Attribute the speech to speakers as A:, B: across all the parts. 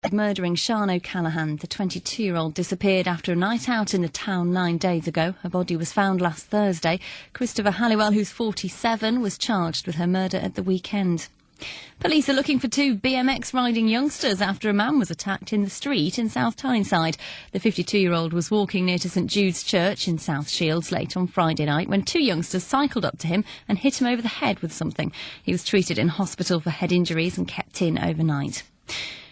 A: Murdering Sian O'Callaghan, the 22-year-old disappeared after a night out in the town 9 days ago. Her body was found last Thursday. Christopher Halliwell, who's 47, was charged with her murder at the weekend. Police are looking for two BMX-riding youngsters after a man was attacked in the street in South Tyneside. The 52-year-old was walking near to St Jude's Church in South Shields late on Friday night when two youngsters cycled up to him and hit him over the head with something. He was treated in hospital for head injuries and kept in overnight.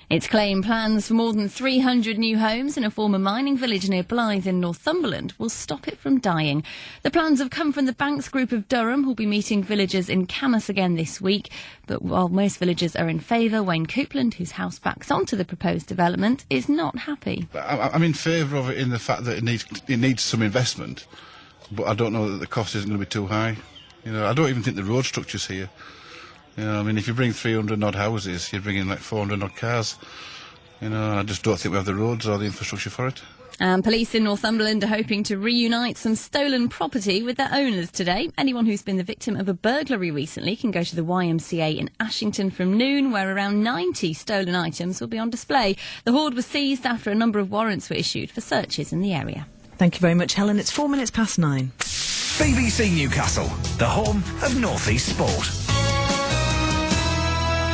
A: It's claimed plans for more than 300 new homes in a former mining village near Blythe in Northumberland will stop it from dying. The plans have come from the Banks Group of Durham, who'll be meeting villagers in Camas again this week. But while most villagers are in favour, Wayne Coupland, whose house backs onto the proposed development, is not happy.
B: I'm in favour of it in the fact that it needs some investment, but I don't know that the cost isn't going to be too high. You know, I don't even think the road structure's here. You know, I mean, if you bring 300 odd houses, you're bringing like 400 odd cars. You know, I just don't think we have the roads or the infrastructure for it.
A: Police in Northumberland are hoping to reunite some stolen property with their owners today. Anyone who's been the victim of a burglary recently can go to the YMCA in Ashington from noon, where around 90 stolen items will be on display. The hoard was seized after a number of warrants were issued for searches in the area.
C: Thank you very much, Helen. It's 9:04.
D: BBC Newcastle, the home of North East Sport.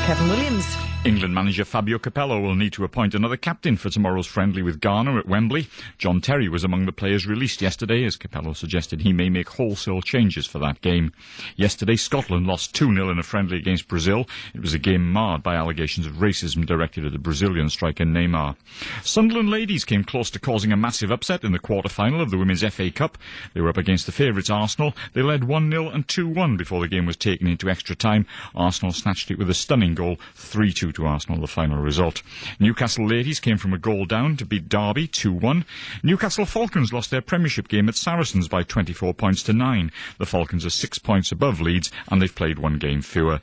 C: Kevin Williams.
E: England manager Fabio Capello will need to appoint another captain for tomorrow's friendly with Ghana at Wembley. John Terry was among the players released yesterday, as Capello suggested he may make wholesale changes for that game. Yesterday, Scotland lost 2-0 in a friendly against Brazil. It was a game marred by allegations of racism directed at the Brazilian striker Neymar. Sunderland ladies came close to causing a massive upset in the quarter-final of the Women's FA Cup. They were up against the favourites Arsenal. They led 1-0 and 2-1 before the game was taken into extra time. Arsenal snatched it with a stunning goal, 3-2 to Arsenal, the final result. Newcastle ladies came from a goal down to beat Derby 2-1. Newcastle Falcons lost their Premiership game at Saracens by 24 points to 9. The Falcons are 6 points above Leeds and they've played one game fewer.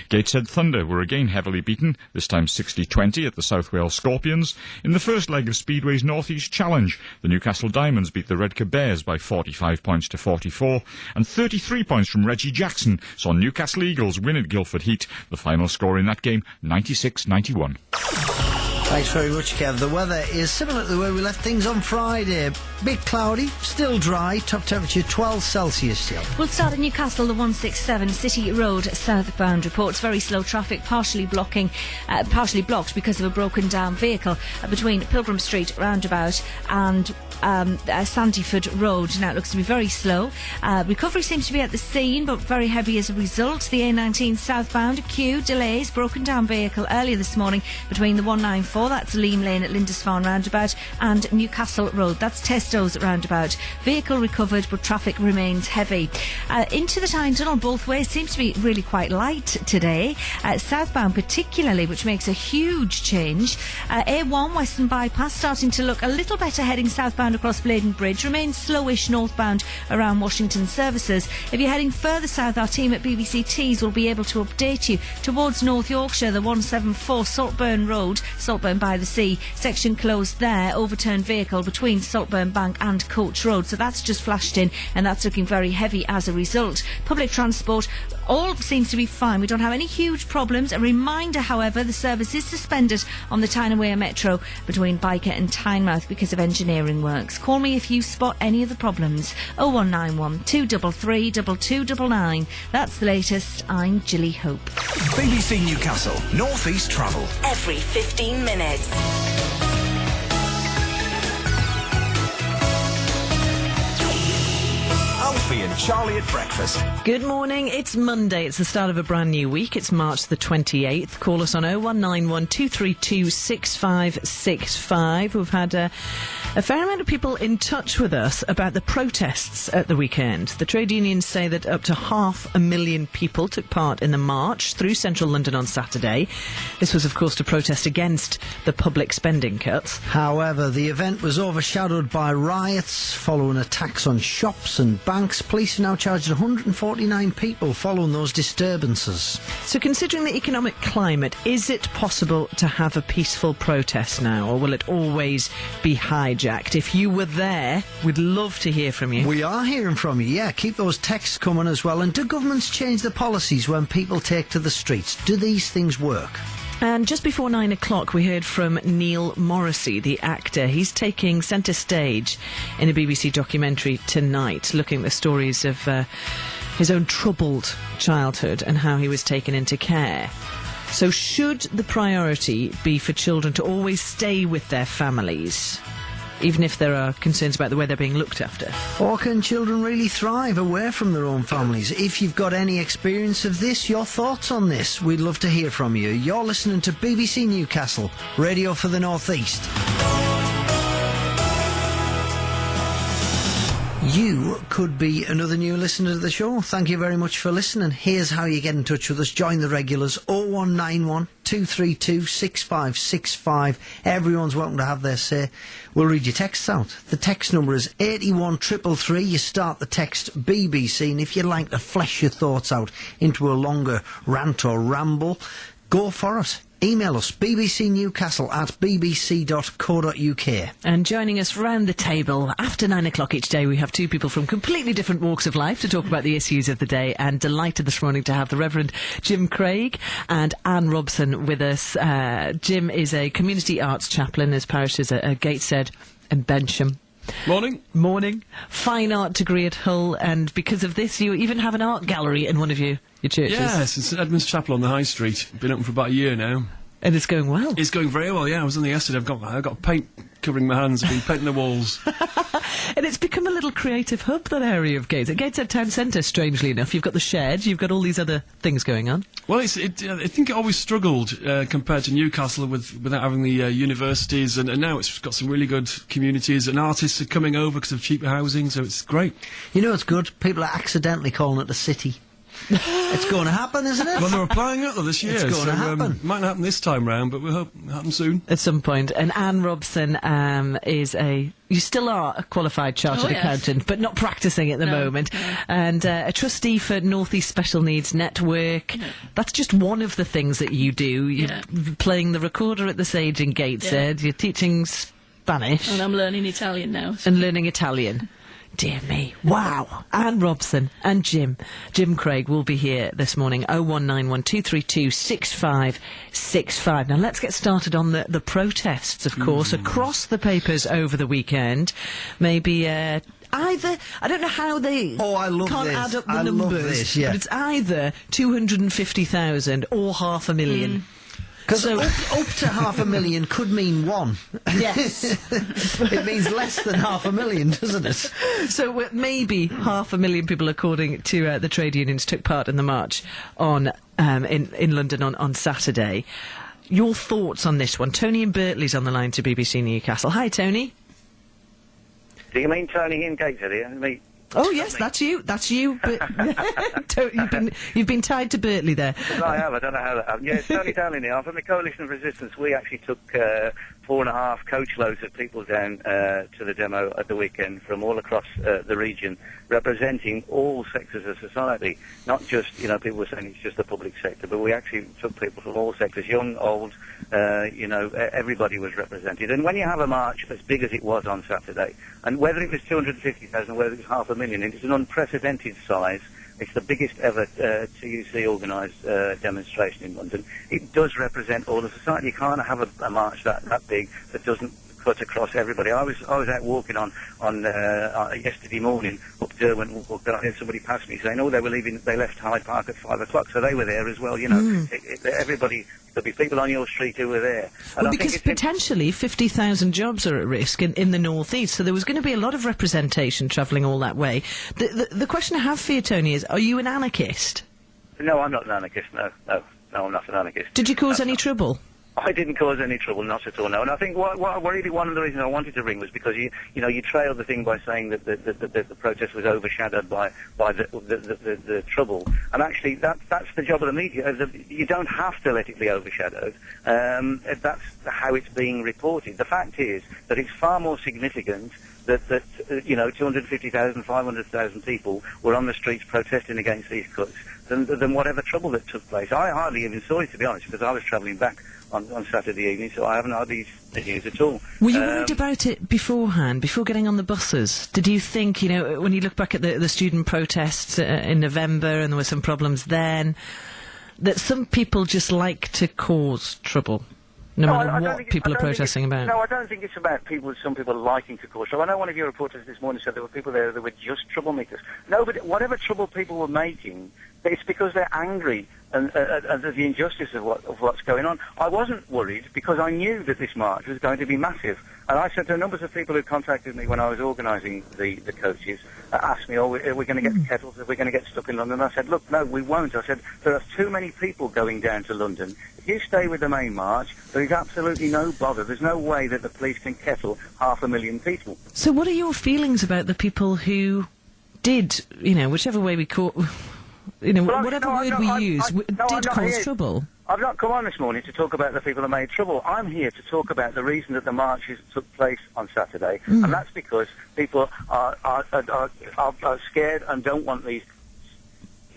E: Gateshead Thunder were again heavily beaten, this time 60-20 at the South Wales Scorpions. In the first leg of Speedway's North East Challenge, the Newcastle Diamonds beat the Redcar Bears by 45 points to 44, and 33 points from Reggie Jackson saw Newcastle Eagles win at Guildford Heat. The final score in that game, 96-91.
F: Thanks very much, Kev. The weather is similar to the way we left things on Friday. Bit cloudy, still dry, top temperature 12 Celsius still.
G: We'll start at Newcastle, the 167 City Road southbound reports very slow traffic, partially blocked because of a broken down vehicle between Pilgrim Street roundabout and Sandyford Road. Now it looks to be very slow. Recovery seems to be at the scene, but very heavy as a result. The A19 southbound, a queue, delays, broken down vehicle earlier this morning between the 194, that's Lean Lane at Lindisfarne roundabout, and Newcastle Road, that's Testo's roundabout. Vehicle recovered, but traffic remains heavy. Into the Tyne Tunnel both ways seems to be really quite light today. Southbound particularly, which makes a huge change. A1 Western Bypass starting to look a little better heading southbound across Bladen Bridge, remains slowish northbound around Washington services. If you're heading further south, our team at BBC Tees will be able to update you. Towards North Yorkshire, the 174 Saltburn Road, Saltburn by the Sea, section closed there, overturned vehicle between Saltburn Bank and Coach Road, so that's just flashed in and that's looking very heavy as a result. Public transport all seems to be fine. We don't have any huge problems. A reminder, however, the service is suspended on the Tyne and Wear Metro between Byker and Tynemouth because of engineering works. Call me if you spot any of the problems. 0191 233 2299. That's the latest. I'm Gilly Hope.
D: BBC Newcastle, North East Travel.
H: Every 15 minutes.
D: Alfie and Charlie at breakfast.
C: Good morning. It's Monday. It's the start of a brand new week. It's March the 28th. Call us on 0191 232 6565. We've had a fair amount of people in touch with us about the protests at the weekend. The trade unions say that up to 500,000 people took part in the march through central London on Saturday. This was, of course, to protest against the public spending cuts.
F: However, the event was overshadowed by riots following attacks on shops and banks. Police have now charged 149 people following those disturbances.
C: So considering the economic climate, is it possible to have a peaceful protest now, or will it always be hijacked? If you were there, we'd love to hear from you.
F: We are hearing from you, yeah. Keep those texts coming as well. And do governments change the policies when people take to the streets? Do these things work?
C: And just before 9 o'clock, we heard from Neil Morrissey, the actor. He's taking centre stage in a BBC documentary tonight, looking at the stories of his own troubled childhood and how he was taken into care. So should the priority be for children to always stay with their families, even if there are concerns about the way they're being looked after?
F: Or can children really thrive away from their own families? If you've got any experience of this, your thoughts on this, we'd love to hear from you. You're listening to BBC Newcastle, Radio for the North East. You could be another new listener to the show. Thank you very much for listening. Here's how you get in touch with us. Join the regulars, 0191 232 6565. Everyone's welcome to have their say. We'll read your texts out. The text number is 81333. You start the text BBC, and if you'd like to flesh your thoughts out into a longer rant or ramble, go for it. Email us, bbcnewcastle@bbc.co.uk.
C: And joining us round the table after 9 o'clock each day, we have two people from completely different walks of life to talk about the issues of the day, and delighted this morning to have the Reverend Jim Craig and Anne Robson with us. Jim is a community arts chaplain. His parish is at Gateshead and Bensham. Morning. Fine art degree at Hull, and because of this, you even have an art gallery in one of your churches.
I: Yes, it's St Edmund's Chapel on the High Street. Been open for about a year now.
C: And it's going well.
I: It's going very well, yeah. I was in there yesterday. I've got paint covering my hands. I've been painting the walls.
C: And it's become a little creative hub, that area of Gateshead. Gateshead Town Centre, strangely enough. You've got the shed, you've got all these other things going on.
I: Well, I think it always struggled compared to Newcastle without having the universities, and now it's got some really good communities, and artists are coming over because of cheaper housing, so it's great.
F: You know, it's good. People are accidentally calling it a city. It's going to happen, isn't it?
I: Well, they're applying it though this year.
F: It's going to happen.
I: Might not happen this time round, but we hope it'll happen soon.
C: At some point. And Anne Robson you still are a qualified chartered accountant, but not practising at the moment. No. And a trustee for North East Special Needs Network. No. That's just one of the things that you do. You're playing the recorder at the Sage in Gateshead. You're teaching Spanish.
J: And I'm learning Italian now.
C: And learning Italian. Dear me. Wow. Anne Robson and Jim Craig will be here this morning. 0191 232 6565. Now let's get started on the protests, of course, across the papers over the weekend. Maybe either, I don't know how they can't add up the numbers, but it's either 250,000 or 500,000.
F: Because up to 500,000 could mean one.
C: Yes.
F: It means less than 500,000, doesn't it?
C: So maybe 500,000 people, according to the trade unions, took part in the march in London on Saturday. Your thoughts on this one? Tony in Birtley's on the line to BBC Newcastle. Hi, Tony.
K: Do you mean Tony in Gateshead here? Me?
C: Oh yes, that's you. That's you. But you've been tied to Birtley there.
K: I have. I don't know how that happened. Yeah, it's Tony down in here. I'm from the Coalition of Resistance. We actually took 4.5 coachloads of people down to the demo at the weekend from all across the region, representing all sectors of society. Not just, people were saying it's just the public sector, but we actually took people from all sectors, young, old, everybody was represented. And when you have a march as big as it was on Saturday, and whether it was 250,000 or whether it was 500,000, it's an unprecedented size. It's the biggest ever TUC organised demonstration in London. It does represent all of society. You can't have a march that big that doesn't cut across everybody. I was out walking on yesterday morning up Derwent, and I heard somebody pass me saying, they left Hyde Park at 5 o'clock, so they were there as well. Everybody. There'll be people on your street who were there.
C: Well, because potentially 50,000 jobs are at risk in the North East, so there was going to be a lot of representation travelling all that way. The question I have for you, Tony, is, are you an anarchist?
K: No, I'm not an anarchist, no, I'm not an anarchist.
C: Did you cause any trouble?
K: I didn't cause any trouble, not at all, no. And I think what really one of the reasons I wanted to ring was because you trailed the thing by saying that the protest was overshadowed by the trouble. And actually, that's the job of the media. You don't have to let it be overshadowed. That's how it's being reported. The fact is that it's far more significant that 250,000, 500,000 people were on the streets protesting against these cuts than whatever trouble that took place. I hardly even saw it, to be honest, because I was travelling back on Saturday evening, so I haven't heard these news at all.
C: Were you worried about it beforehand, before getting on the buses? Did you think, when you look back at the student protests in November, and there were some problems then, that some people just like to cause trouble, no matter what people are protesting about?
K: No, I don't think it's about some people liking to cause trouble. I know one of your reporters this morning said there were people there that were just troublemakers. No, but whatever trouble people were making, it's because they're angry and the injustice of what's going on. I wasn't worried because I knew that this march was going to be massive. And I said to numbers of people who contacted me when I was organising the coaches, asked me, are we going to get kettles? Are we going to get stuck in London? I said, look, no, we won't. I said, there are too many people going down to London. If you stay with the main march, there is absolutely no bother. There's no way that the police can kettle 500,000 people.
C: So what are your feelings about the people who did, whichever way we call... whatever word we use, did cause trouble?
K: I've not come on this morning to talk about the people that made trouble. I'm here to talk about the reason that the marches took place on Saturday, and that's because people are scared and don't want these.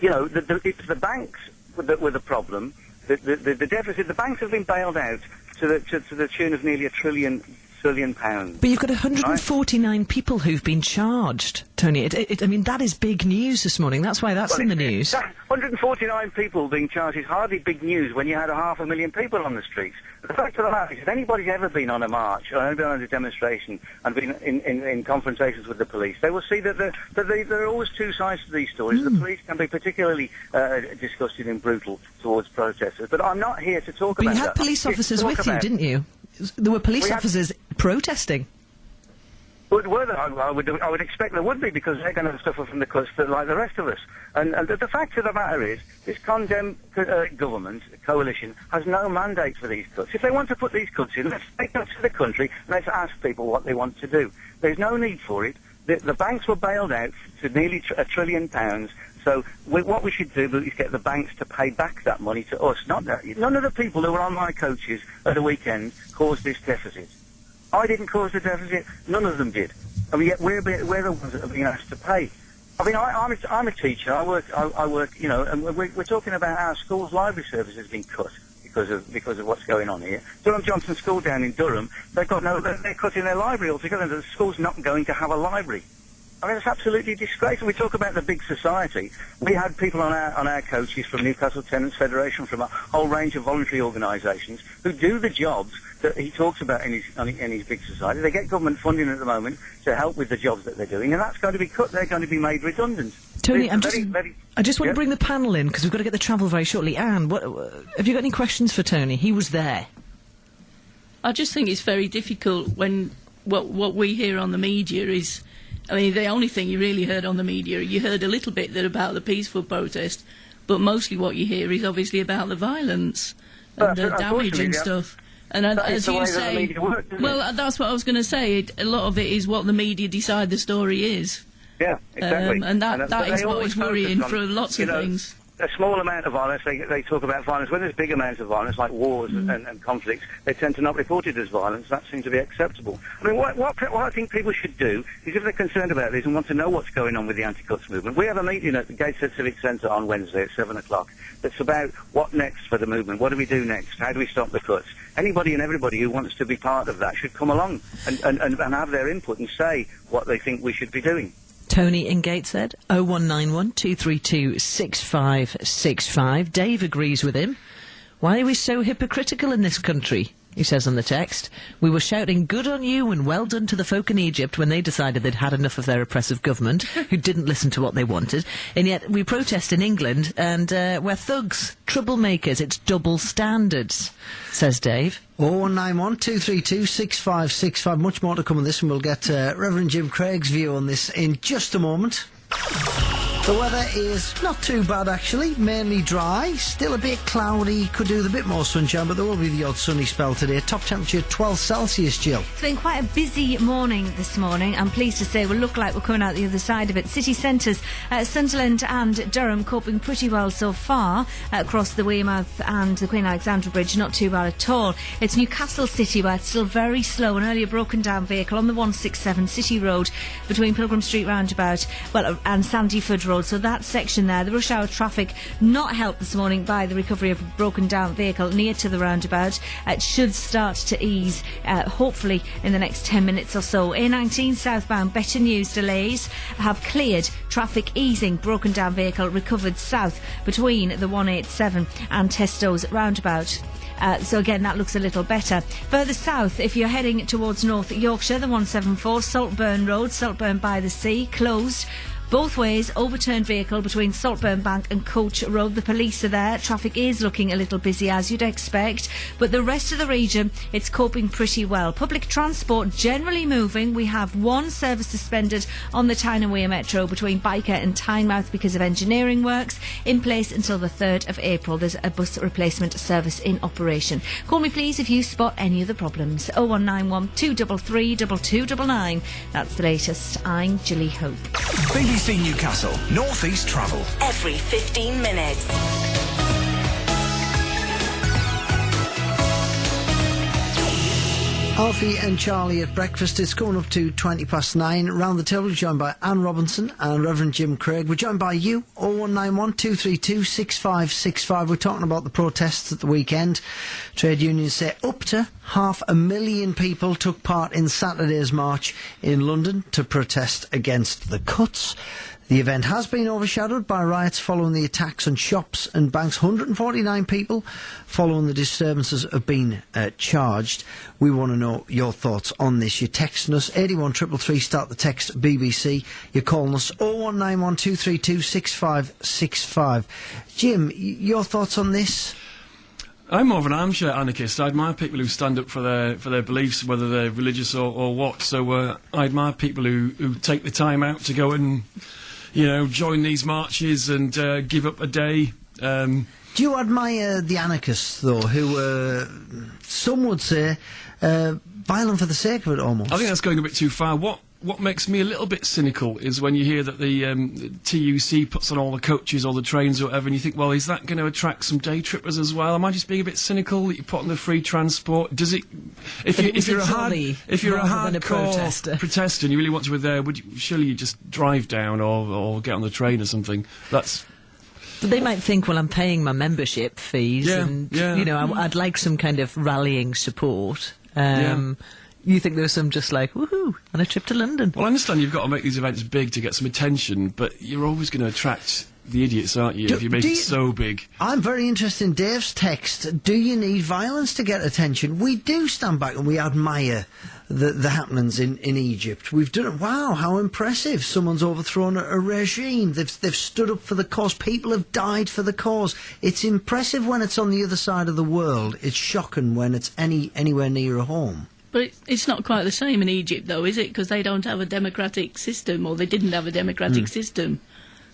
K: It's the banks that were the problem. The deficit. The banks have been bailed out to the tune of nearly £1 trillion.
C: But you've got 149 people who've been charged, Tony. That is big news this morning. That's why that's in the news.
K: 149 people being charged is hardly big news when you had 500,000 people on the streets. The fact of the matter is, if anybody's ever been on a march or ever been on a demonstration and been in confrontations with the police, they will see that there are always two sides to these stories. The police can be particularly disgusting and brutal towards protesters. But I'm not here to talk about that.
C: But you had police officers with you, didn't you? There were police officers protesting.
K: Were there? I would expect there would be, because they're going to suffer from the cuts like the rest of us. And the fact of the matter is, this condemned government, coalition, has no mandate for these cuts. If they want to put these cuts in, let's take them to the country and let's ask people what they want to do. There's no need for it. The banks were bailed out to nearly £1 trillion. So what we should do is get the banks to pay back that money to us. None of the people who were on my coaches at the weekend caused this deficit. I didn't cause the deficit. None of them did. I mean, yet we're the ones that have been asked to pay. I mean, I'm a teacher. I work. And we're talking about our school's library service has been cut because of what's going on here. Durham Johnson School down in Durham, they're cutting their library altogether. The school's not going to have a library. I mean, it's absolutely disgraceful. We talk about the big society. We had people on our coaches from Newcastle Tenants Federation, from a whole range of voluntary organisations who do the jobs that he talks about in his big society. They get government funding at the moment to help with the jobs that they're doing, and that's going to be cut. They're going to be made redundant.
C: Tony, I just want to bring the panel in, because we've got to get the travel very shortly. Anne, have you got any questions for Tony? He was there.
J: I just think it's very difficult when what we hear on the media is... I mean, the only thing you really heard on the media, you heard a little bit about the peaceful protest, but mostly what you hear is obviously about the violence and the damage and stuff. And as you say, well, that's what I was going to say. A lot of it is what the media decide the story is.
K: Yeah, exactly.
J: And that is what is worrying for lots of things.
K: A small amount of violence, they talk about violence. When there's big amounts of violence, like wars and conflicts, they tend to not report it as violence. That seems to be acceptable. I mean, what I think people should do is, if they're concerned about this and want to know what's going on with the anti-cuts movement, we have a meeting at the Gateshead Civic Centre on Wednesday at 7 o'clock that's about what next for the movement. What do we do next? How do we stop the cuts? Anybody and everybody who wants to be part of that should come along and have their input and say what they think we should be doing.
C: Tony in Gateshead, 0191 232 6565. Dave agrees with him. Why are we so hypocritical in this country? He says on the text, we were shouting good on you and well done to the folk in Egypt when they decided they'd had enough of their oppressive government, who didn't listen to what they wanted. And yet we protest in England and we're thugs, troublemakers. It's double standards, says Dave.
F: 0191 232 6565. Much more to come on this, and we'll get Reverend Jim Craig's view on this in just a moment. The weather is not too bad, actually. Mainly dry, still a bit cloudy, could do with a bit more sunshine, but there will be the odd sunny spell today. Top temperature 12 Celsius, Jill.
G: It's been quite a busy morning this morning. I'm pleased to say we'll look like we're coming out the other side of it. City centres, Sunderland and Durham coping pretty well so far across the Weymouth and the Queen Alexandra Bridge. Not too bad at all. It's Newcastle City where it's still very slow. An earlier broken down vehicle on the 167 City Road between Pilgrim Street roundabout and Sandyford Road. Road. So that section there, the rush hour traffic not helped this morning by the recovery of a broken down vehicle near to the roundabout. It should start to ease, hopefully in the next 10 minutes or so. A19 southbound, better news, delays have cleared. Traffic easing, broken down vehicle recovered south between the 187 and Testo's roundabout. So again, that looks a little better. Further south, if you're heading towards North Yorkshire, the 174 Saltburn Road, Saltburn by the Sea, closed. Both ways, overturned vehicle between Saltburn Bank and Coach Road. The police are there. Traffic is looking a little busy, as you'd expect. But the rest of the region, it's coping pretty well. Public transport generally moving. We have one service suspended on the Tyne and Wear Metro between Byker and Tynemouth because of engineering works, in place until the 3rd of April. There's a bus replacement service in operation. Call me, please, if you spot any of the problems. 0191 233 2299. That's the latest. I'm Gilly Hope.
D: BBC Newcastle, North East Travel.
H: Every 15 minutes.
F: Alfie and Charlie at breakfast. It's coming up to 9:20. Round the table, joined by Anne Robinson and Reverend Jim Craig. We're joined by you, 0191 232 6565. We're talking about the protests at the weekend. Trade unions say up to 500,000 people took part in Saturday's march in London to protest against the cuts. The event has been overshadowed by riots following the attacks on shops and banks. 149 people following the disturbances have been charged. We want to know your thoughts on this. You're texting us 81333, start the text BBC. You're calling us 0191 232 6565. Jim, your thoughts on this?
I: I'm more of an armchair anarchist. I admire people who stand up for their beliefs, whether they're religious or what. So I admire people who take the time out to go and, join these marches and give up a day.
F: Do you admire the anarchists, though, who some would say violent for the sake of it, almost?
I: I think that's going a bit too far. What makes me a little bit cynical is when you hear that the TUC puts on all the coaches or the trains or whatever, and you think, well, is that going to attract some day trippers as well? Am I just being a bit cynical that you put on the free transport? Does it? If you're a hardcore protester and you really want to be there, surely you just drive down or get on the train or something? But
C: they might think, well, I'm paying my membership fees, I'd like some kind of rallying support. You think there was some just like, woohoo, on a trip to London?
I: Well, I understand you've got to make these events big to get some attention, but you're always going to attract the idiots, aren't you, if you make it so big? I'm
F: very interested in Dave's text. Do you need violence to get attention? We do stand back and we admire the happenings in Egypt. We've done it. Wow, how impressive. Someone's overthrown a regime. They've stood up for the cause. People have died for the cause. It's impressive when it's on the other side of the world. It's shocking when it's anywhere near a home.
J: But it's not quite the same in Egypt, though, is it? Because they don't have a democratic system, or they didn't have a democratic system.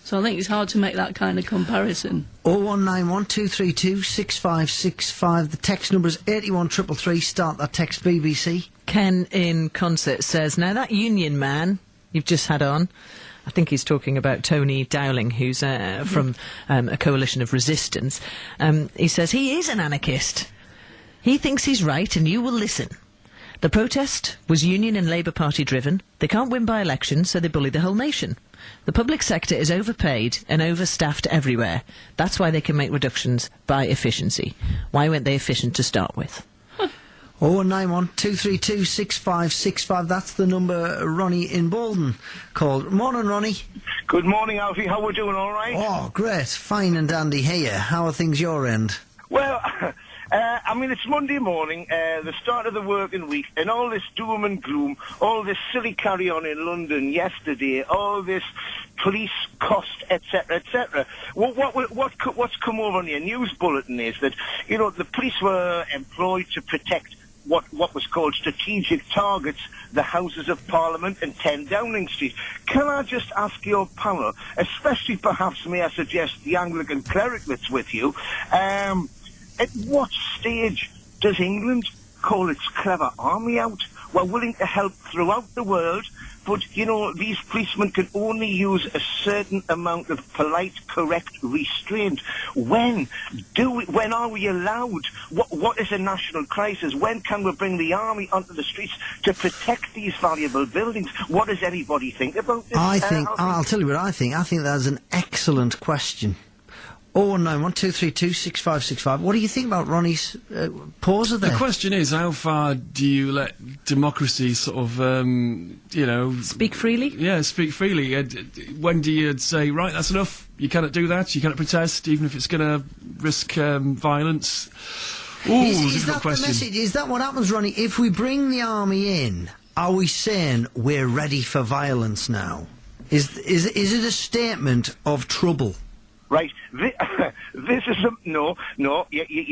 J: So I think it's hard to make that kind of comparison.
F: 0191 232 6565. The text number is 81333. Start that text BBC.
C: Ken in Concert says, now that union man you've just had on, I think he's talking about Tony Dowling, who's from a coalition of resistance. He says he is an anarchist. He thinks he's right and you will listen. The protest was Union and Labour Party driven. They can't win by elections, so they bully the whole nation. The public sector is overpaid and overstaffed everywhere. That's why they can make reductions by efficiency. Why weren't they efficient to start with?
F: 0191 232 6565. That's the number. Ronnie in Bolden called. Morning, Ronnie.
L: Good morning, Alfie. How are we doing? All right?
F: Oh, great. Fine and dandy here. How are things your end?
L: Well, it's Monday morning, the start of the working week, and all this doom and gloom, all this silly carry-on in London yesterday, all this police cost, etc., etc. What's come over on your news bulletin is that, the police were employed to protect what was called strategic targets, the Houses of Parliament and 10 Downing Street. Can I just ask your panel, especially perhaps may I suggest the Anglican cleric that's with you, at what stage does England call its clever army out? We're willing to help throughout the world, But, you know, these policemen can only use a certain amount of polite, correct restraint. When are we allowed? What is a national crisis? When can we bring the army onto the streets to protect these valuable buildings? What does anybody think about this?
F: I'll tell you what I think. I think that's an excellent question. 01912326565. What do you think about Ronnie's pause there?
I: The question is, how far do you let democracy sort of,
C: speak freely?
I: Yeah, speak freely. When do you say, right, that's enough, you cannot do that, you cannot protest, even if it's going to risk violence? Ooh,
F: is that the message? Is that what happens, Ronnie? If we bring the army in, are we saying we're ready for violence now? Is it a statement of trouble?
L: Right, this is no. Your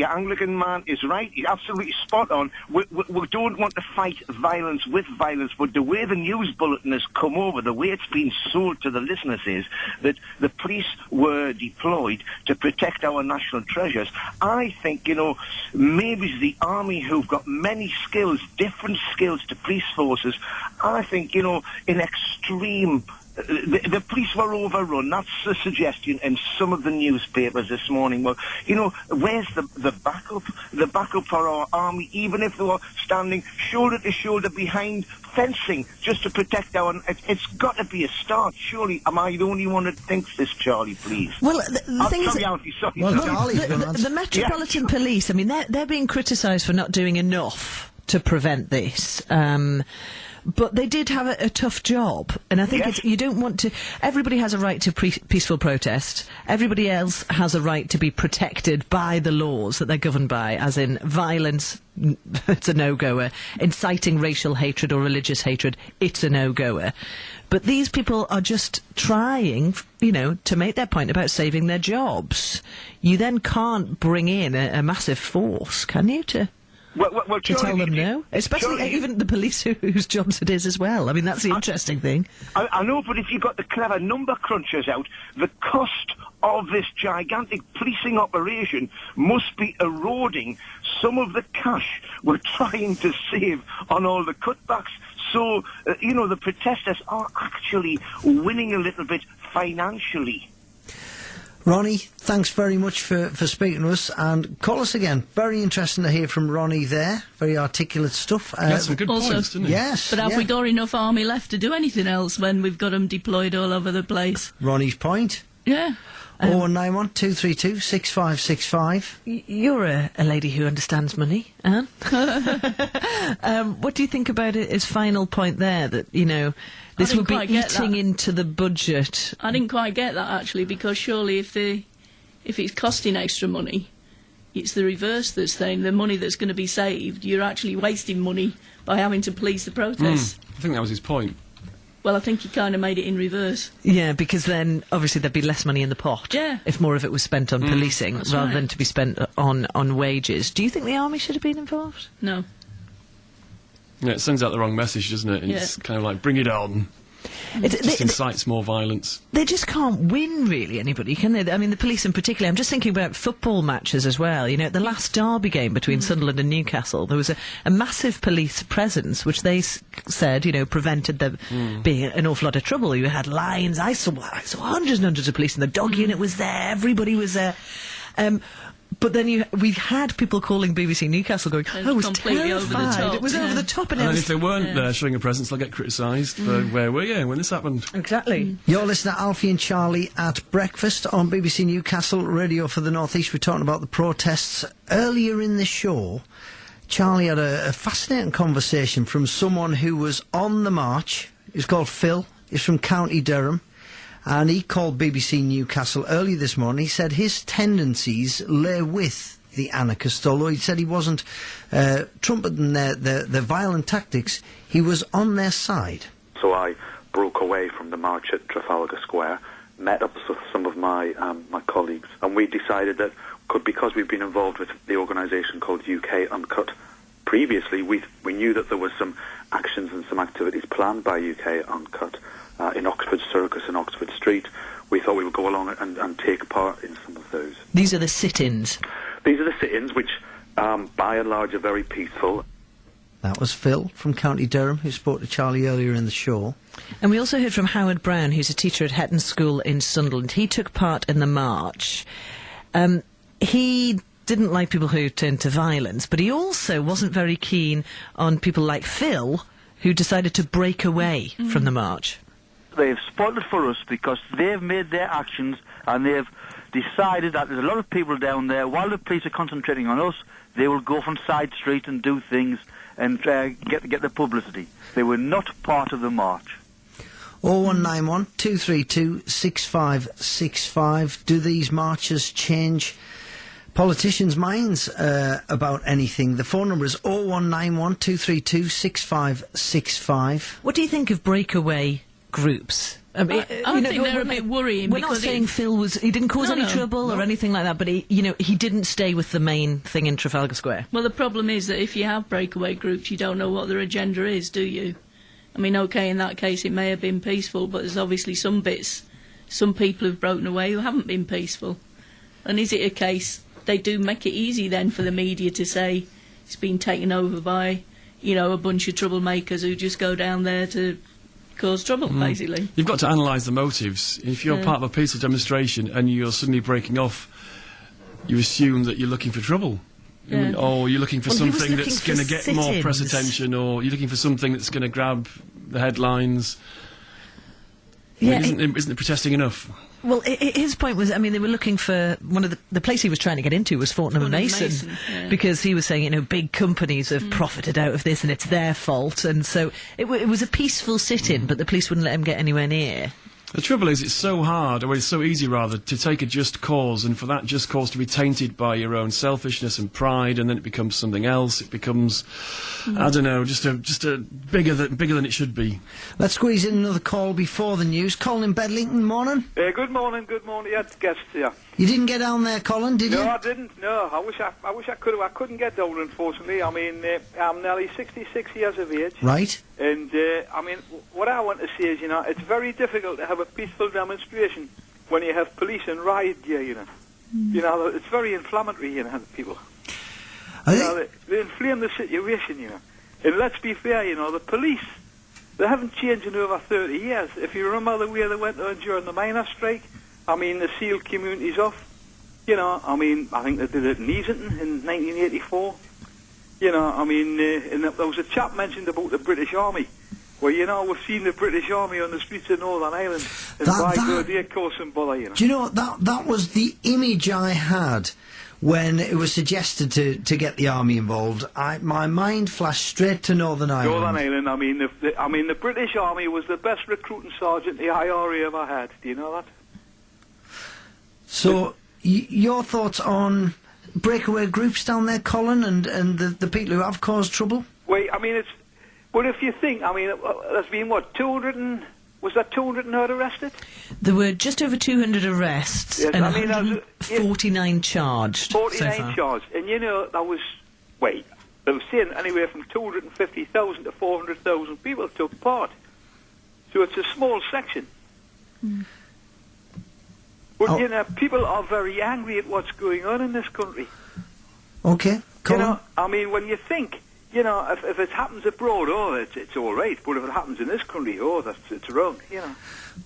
L: Anglican man is right. He's absolutely spot on. We don't want to fight violence with violence, but the way the news bulletin has come over, the way it's been sold to the listeners is that the police were deployed to protect our national treasures. I think, maybe it's the army who've got many skills, different skills to police forces. I think, in extreme. The police were overrun. That's the suggestion in some of the newspapers this morning. Well, where's the backup? The backup for our army, even if they were standing shoulder to shoulder behind fencing just to protect it's got to be a start. Surely, am I the only one that thinks this, Charlie, please?
C: Well, the thing is...
L: Alfie, sorry.
C: The Metropolitan Police, I mean, they're being criticised for not doing enough to prevent this. But they did have a tough job, and I think you don't want to... Everybody has a right to peaceful protest. Everybody else has a right to be protected by the laws that they're governed by, as in violence, it's a no-goer. Inciting racial hatred or religious hatred, it's a no-goer. But these people are just trying, to make their point about saving their jobs. You then can't bring in a massive force, can you, to tell them no? Especially even the police whose jobs it is as well. I mean, that's the interesting thing.
L: I know, but if you've got the clever number crunchers out, the cost of this gigantic policing operation must be eroding some of the cash we're trying to save on all the cutbacks. So, the protesters are actually winning a little bit financially.
F: Ronnie, thanks very much for speaking to us, and call us again. Very interesting to hear from Ronnie there. Very articulate stuff.
I: That's some good points, didn't he?
F: Yes.
J: But have we got enough army left to do anything else when we've got them deployed all over the place?
F: Ronnie's point.
J: Yeah.
F: 0191 232 6565.
C: You're a lady who understands money, Anne. What do you think about his final point there, that, this would be eating into the budget?
J: I didn't quite get that, actually, because surely if it's costing extra money, it's the reverse that's saying the money that's going to be saved, you're actually wasting money by having to police the protests.
I: I think that was his point.
J: Well, I think he kind of made it in reverse.
C: Yeah, because then obviously there'd be less money in the pot if more of it was spent on policing rather than to be spent on wages. Do you think the army should have been involved?
J: No.
I: Yeah, it sends out the wrong message, doesn't it? It's kind of like, bring it on. It just incites more violence.
C: They just can't win, really, anybody, can they? I mean, the police in particular. I'm just thinking about football matches as well. The last derby game between Sunderland and Newcastle, there was a massive police presence, which they said, prevented there being an awful lot of trouble. You had lines. I saw hundreds and hundreds of police, and the dog unit was there. Everybody was there. But then we had people calling BBC Newcastle going, I was
J: completely
C: terrified.
J: over the top.
C: It was over the top.
I: And then if they weren't there showing a presence, they'll get criticised for where were you when this happened.
C: Exactly.
F: You're listening to Alfie and Charlie at breakfast on BBC Newcastle Radio for the North East. We're talking about the protests. Earlier in the show, Charlie had a fascinating conversation from someone who was on the march. He's called Phil. He's from County Durham. And he called BBC Newcastle early this morning. He said his tendencies lay with the anarchists, although he said he wasn't trumpeting their violent tactics. He was on their side.
M: So I broke away from the march at Trafalgar Square, met up with some of my colleagues, and we decided that because we've been involved with the organisation called UK Uncut previously, we knew that there was some actions and some activities planned by UK Uncut in Oxford Circus and Oxford Street. We thought we would go along and take part in some of those.
C: These are the sit-ins?
M: These are the sit-ins, which by and large are very peaceful.
F: That was Phil from County Durham, who spoke to Charlie earlier in the show.
C: And we also heard from Howard Brown, who's a teacher at Hetton School in Sunderland. He took part in the march. He didn't like people who turned to violence, but he also wasn't very keen on people like Phil, who decided to break away from the march.
N: They've spoiled it for us because they've made their actions and they've decided that there's a lot of people down there, while the police are concentrating on us, they will go from side street and do things and get the publicity. They were not part of the march.
F: 0191 232 6565. Do these marches change politicians' minds about anything? The phone number is 0191 232 6565.
C: What do you think of breakaway groups? I mean,
J: I think they're a bit worrying.
C: We're not saying Phil didn't cause any trouble or anything like that, but he didn't stay with the main thing in Trafalgar Square.
J: Well, the problem is that if you have breakaway groups, you don't know what their agenda is, do you? I mean, OK, in that case, it may have been peaceful, but there's obviously some people who've broken away who haven't been peaceful. And is it a case they do make it easy then for the media to say it's been taken over by, a bunch of troublemakers who just go down there to cause trouble, basically?
I: You've got to analyse the motives. If you're part of a peaceful demonstration and you're suddenly breaking off, you assume that you're looking for trouble.
J: Yeah.
I: Or you're looking for something that's going to get more press attention, or you're looking for something that's going to grab the headlines.
C: Yeah,
I: isn't it protesting enough?
C: Well, his point was, they were looking for one of the place he was trying to get into was Fortnum and Mason, because he was saying, big companies have profited out of this and it's their fault, and so it was a peaceful sit-in, but the police wouldn't let him get anywhere near.
I: The trouble is, it's so hard, or it's so easy, rather, to take a just cause, and for that just cause to be tainted by your own selfishness and pride, and then it becomes something else. It becomes, I don't know, just a bigger than it should be.
F: Let's squeeze in another call before the news. Colin in Bedlington, morning.
O: Good morning. Yeah, guests here.
F: You didn't get down there, Colin, did you?
O: No, I didn't. No, I wish I could have. I couldn't get down, unfortunately. I'm nearly 66 years of age.
F: Right.
O: And what I want to say is, it's very difficult to have a peaceful demonstration when you have police and riot gear. It's very inflammatory. The people. They inflame the situation. And let's be fair. The police, they haven't changed in over 30 years. If you remember the way they went on during the miners' strike. The sealed communities off. I think they did it in Easington in 1984. And there was a chap mentioned about the British Army. Well, we've seen the British Army on the streets of Northern Ireland. And by God, they cause some bother,
F: Do you know, that was the image I had when it was suggested to get the army involved. My mind flashed straight to Northern Ireland.
O: Northern Ireland, the British Army was the best recruiting sergeant the IRA ever had. Do you know that?
F: So, your thoughts on breakaway groups down there, Colin, and the people who have caused trouble?
O: Well, but if you think, there's been, 200 not arrested?
C: There were just over 200 arrests,
O: yes,
C: and 149 charged
O: 49
C: so far.
O: charged, and that was, they were saying anywhere from 250,000 to 400,000 people took part. So it's a small section. But, people are very angry at what's going on in this country.
F: Okay, Colin.
O: When you think, if it happens abroad, it's all right. But if it happens in this country, it's wrong,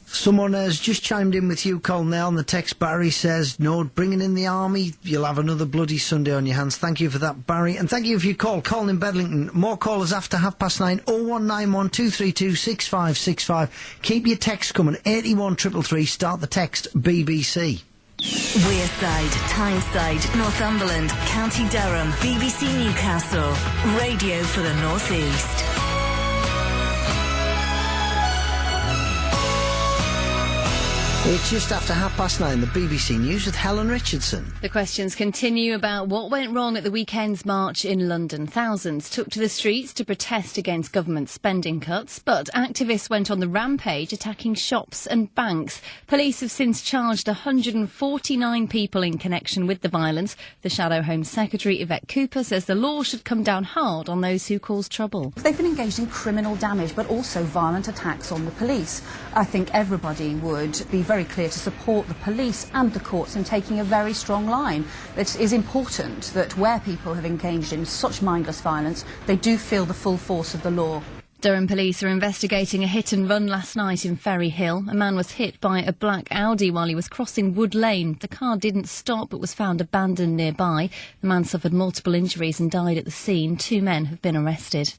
F: Someone has just chimed in with you, Colin, there on the text. Barry says, no, bringing in the army, you'll have another bloody Sunday on your hands. Thank you for that, Barry. And thank you for your call. Colin in Bedlington. More callers after 9:30. 0191 232 6565. Keep your text coming. 81333. Start the text BBC.
H: Wearside, Tyneside, Northumberland, County Durham, BBC Newcastle, radio for the North East.
F: It's just after 9:30, the BBC News with Helen Richardson.
A: The questions continue about what went wrong at the weekend's march in London. Thousands took to the streets to protest against government spending cuts, but activists went on the rampage attacking shops and banks. Police have since charged 149 people in connection with the violence. The Shadow Home Secretary, Yvette Cooper, says the law should come down hard on those who cause trouble.
P: They've been engaged in criminal damage, but also violent attacks on the police. I think everybody would be very very clear to support the police and the courts in taking a very strong line. It is important that where people have engaged in such mindless violence, they do feel the full force of the law.
A: Durham police are investigating a hit and run last night in Ferry Hill. A man was hit by a black Audi while he was crossing Wood Lane. The car didn't stop but was found abandoned nearby. The man suffered multiple injuries and died at the scene. 2 men have been arrested.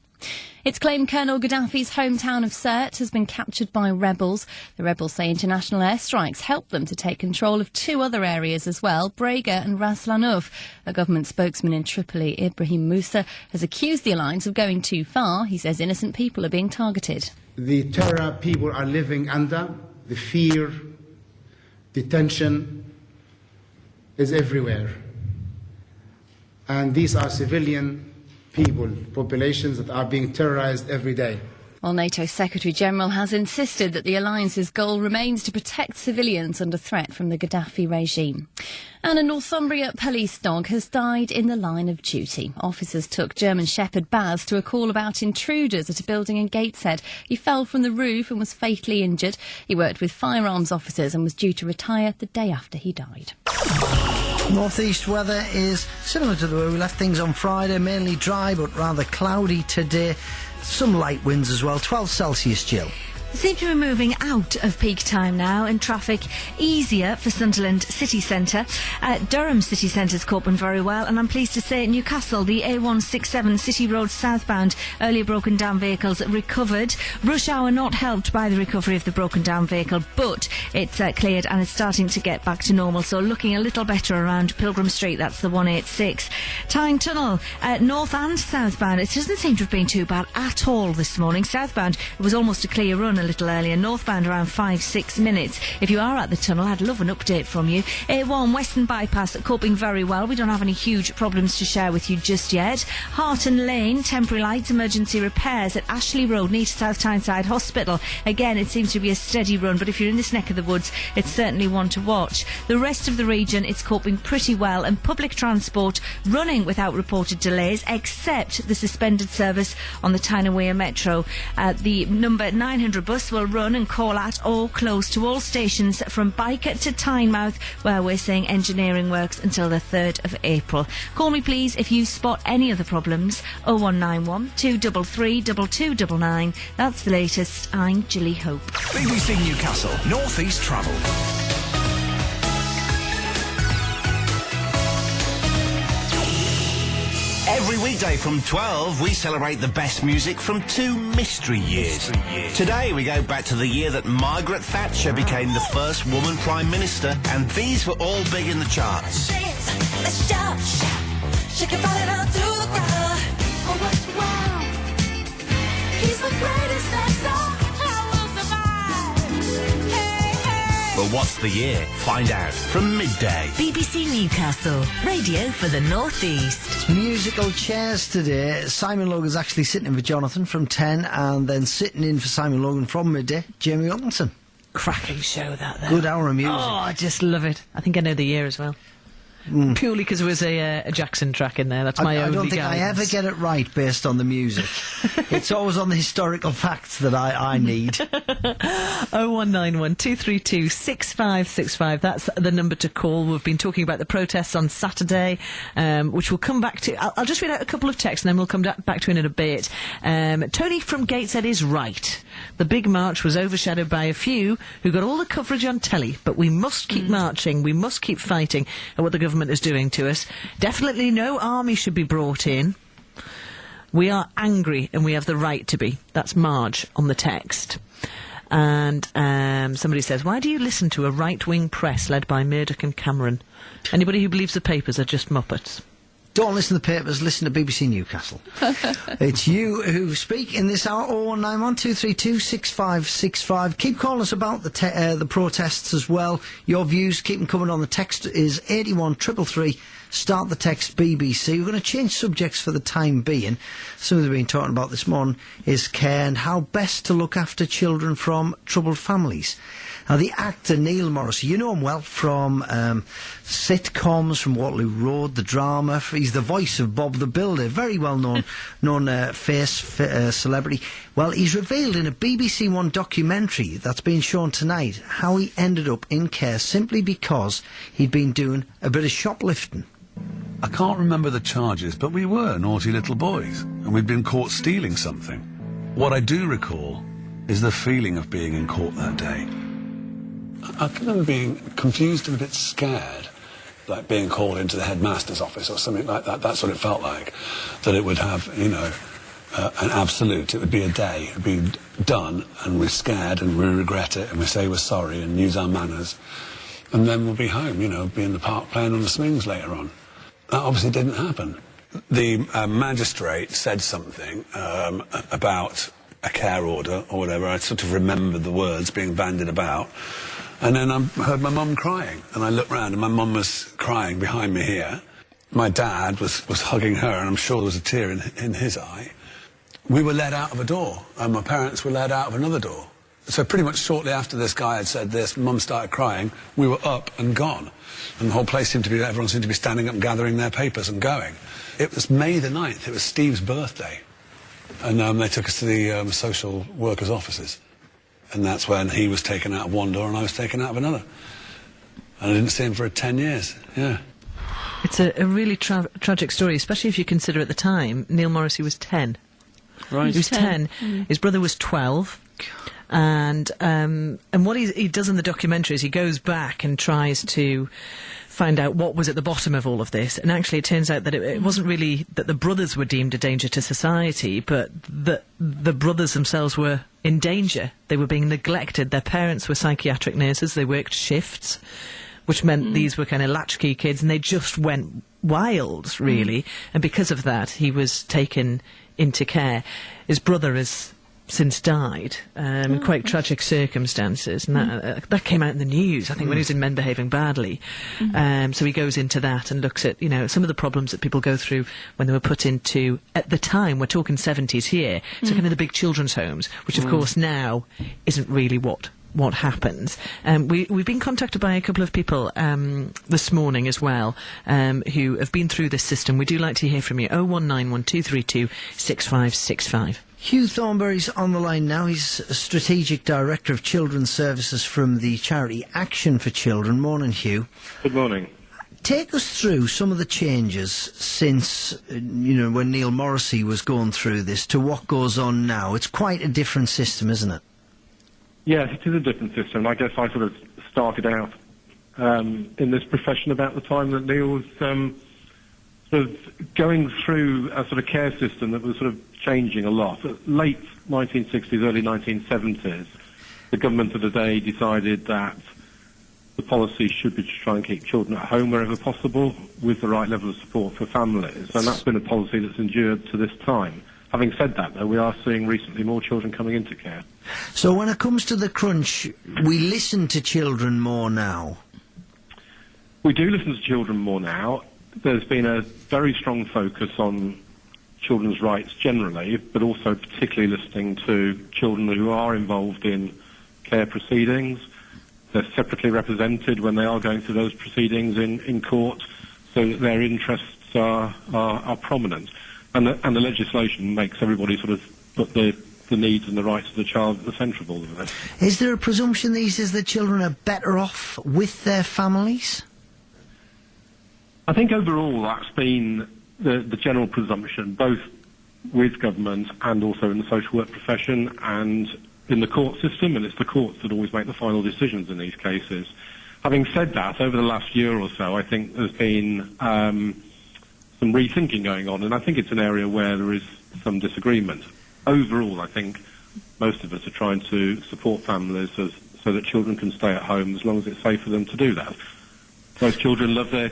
A: It's claimed Colonel Gaddafi's hometown of Sirte has been captured by rebels. The rebels say international airstrikes helped them to take control of 2 other areas as well, Brega and Ras Lanuf. A government spokesman in Tripoli, Ibrahim Musa, has accused the alliance of going too far. He says innocent people are being targeted.
Q: The terror people are living under, the fear, the tension is everywhere. And these are civilian people, populations that are being terrorized every day.
A: While NATO Secretary-General has insisted that the alliance's goal remains to protect civilians under threat from the Gaddafi regime. And a Northumbria police dog has died in the line of duty. Officers took German Shepherd Baz to a call about intruders at a building in Gateshead. He fell from the roof and was fatally injured. He worked with firearms officers and was due to retire the day after he died.
F: Northeast weather is similar to the way we left things on Friday, mainly dry but rather cloudy today. Some light winds as well, 12 Celsius, Jill.
G: Seem to be moving out of peak time now and traffic easier for Sunderland city centre. Durham city centre's coping very well, and I'm pleased to say Newcastle, the A167 City Road southbound, earlier broken down vehicles recovered. Rush hour not helped by the recovery of the broken down vehicle, but it's cleared and it's starting to get back to normal, so looking a little better around Pilgrim Street. That's the 186. Tyne Tunnel, north and southbound, it doesn't seem to have been too bad at all this morning. Southbound, it was almost a clear run a little earlier. Northbound around 5-6 minutes. If you are at the tunnel, I'd love an update from you. A1 Western Bypass coping very well. We don't have any huge problems to share with you just yet. Harton Lane, temporary lights, emergency repairs at Ashley Road near South Tyneside Hospital. Again, it seems to be a steady run, but if you're in this neck of the woods, it's certainly one to watch. The rest of the region, it's coping pretty well, and public transport running without reported delays, except the suspended service on the Tyne and Wear Metro. The number 900 bus will run and call at or close to all stations from Byker to Tynemouth, where we're saying engineering works until the 3rd of April. Call me please if you spot any other problems. 0191 233 2299. That's the latest. I'm Gilly Hope.
D: BBC Newcastle North East Travel. Every weekday from 12, we celebrate the best music from 2 mystery years. Today, we go back to the year that Margaret Thatcher became the first woman Prime Minister, and these were all big in the charts.
R: Let's shout, shake your body down through the crowd. Oh, what's wow? He's the greatest that's all. I will survive. Hey, hey.
D: But what's the year? Find out from midday.
H: BBC Newcastle, radio for the North East.
F: It's musical chairs today. Simon Logan's actually sitting in for Jonathan from 10, and then sitting in for Simon Logan from midday, Jamie Wilkinson.
C: Cracking show that there.
F: Good hour of music.
C: Oh, I just love it. I think I know the year as well. Purely because there was a Jackson track in there. That's my only
F: I don't think
C: guidance.
F: I ever get it right based on the music. It's always on the historical facts that I need.
C: 0191 232 6565. That's the number to call. We've been talking about the protests on Saturday, which we'll come back to. I'll just read out a couple of texts and then we'll come back to in a bit. Tony from Gateshead is right. The big march was overshadowed by a few who got all the coverage on telly, but we must keep marching, we must keep fighting at what the government is doing to us. Definitely no army should be brought in. We are angry and we have the right to be. That's Marge on the text. And somebody says, why do you listen to a right-wing press led by Murdoch and Cameron? Anybody who believes the papers are just muppets.
F: Don't listen to the papers, listen to BBC Newcastle. It's you who speak in this hour. 0191 232 6565. Keep calling us about the protests as well. Your views, keep them coming on. The text is 81333. Start the text BBC. We're going to change subjects for the time being. Something we've been talking about this morning is care and how best to look after children from troubled families. Now, the actor Neil Morrissey, you know him well from sitcoms, from Waterloo Road, the drama. He's the voice of Bob the Builder, very well-known face, celebrity. Well, he's revealed in a BBC One documentary that's been shown tonight how he ended up in care simply because he'd been doing a bit of shoplifting.
S: I can't remember the charges, but we were naughty little boys, and we'd been caught stealing something. What I do recall is the feeling of being in court that day. I can remember being confused and a bit scared, like being called into the headmaster's office or something like that. That's what it felt like, that it would have, you know, an absolute. It would be a day, it would be done, and we're scared and we regret it and we say we're sorry and use our manners. And then we'll be home, you know, be in the park playing on the swings later on. That obviously didn't happen. The magistrate said something about a care order or whatever. I sort of remembered the words being bandied about. And then I heard my mum crying. And I looked round and my mum was crying behind me here. My dad was hugging her, and I'm sure there was a tear in his eye. We were led out of a door, and my parents were led out of another door. So pretty much shortly after this guy had said this, Mum started crying, we were up and gone. And the whole place everyone seemed to be standing up and gathering their papers and going. It was May the 9th, it was Steve's birthday. And they took us to the social workers' offices. And that's when he was taken out of one door and I was taken out of another. And I didn't see him for 10 years, yeah.
C: It's a really tragic story, especially if you consider at the time Neil Morrissey was 10.
I: Right.
C: He was 10. His brother was 12. And what he does in the documentary is he goes back and tries to find out what was at the bottom of all of this. And actually it turns out that it wasn't really that the brothers were deemed a danger to society, but that the brothers themselves were in danger. They were being neglected. Their parents were psychiatric nurses. They worked shifts, which meant these were kind of latchkey kids, and they just went wild, really. And because of that, he was taken into care. His brother has since died in quite tragic circumstances, and that came out in the news, I think, when he was in Men Behaving Badly. So he goes into that and looks at, you know, some of the problems that people go through when they were put into, at the time, we're talking 70s here, so kind of the big children's homes, which of course now isn't really what happens. We've been contacted by a couple of people this morning as well who have been through this system. We do like to hear from you. 0191 232 6565.
F: Hugh Thornberry's on the line now. He's a Strategic Director of Children's Services from the charity Action for Children. Morning, Hugh.
T: Good morning.
F: Take us through some of the changes since, you know, when Neil Morrissey was going through this to what goes on now. It's quite a different system, isn't it?
T: Yes, it is a different system. I guess I sort of started out in this profession about the time that Neil was sort of going through a sort of care system that was sort of changing a lot. Late 1960s, early 1970s, the government of the day decided that the policy should be to try and keep children at home wherever possible with the right level of support for families. And that's been a policy that's endured to this time. Having said that, though, we are seeing recently more children coming into care.
F: So when it comes to the crunch, we listen to children more now?
T: We do listen to children more now. There's been a very strong focus on children's rights generally, but also particularly listening to children who are involved in care proceedings. They're separately represented when they are going through those proceedings in court, so that their interests are prominent. And the legislation makes everybody sort of put the needs and the rights of the child at the centre of all of this.
F: Is there a presumption these days that children are better off with their families?
T: I think overall that's been the general presumption, both with government and also in the social work profession and in the court system, and it's the courts that always make the final decisions in these cases. Having said that, over the last year or so, I think there's been some rethinking going on, and I think it's an area where there is some disagreement. Overall, I think most of us are trying to support families so that children can stay at home as long as it's safe for them to do that. Most children love their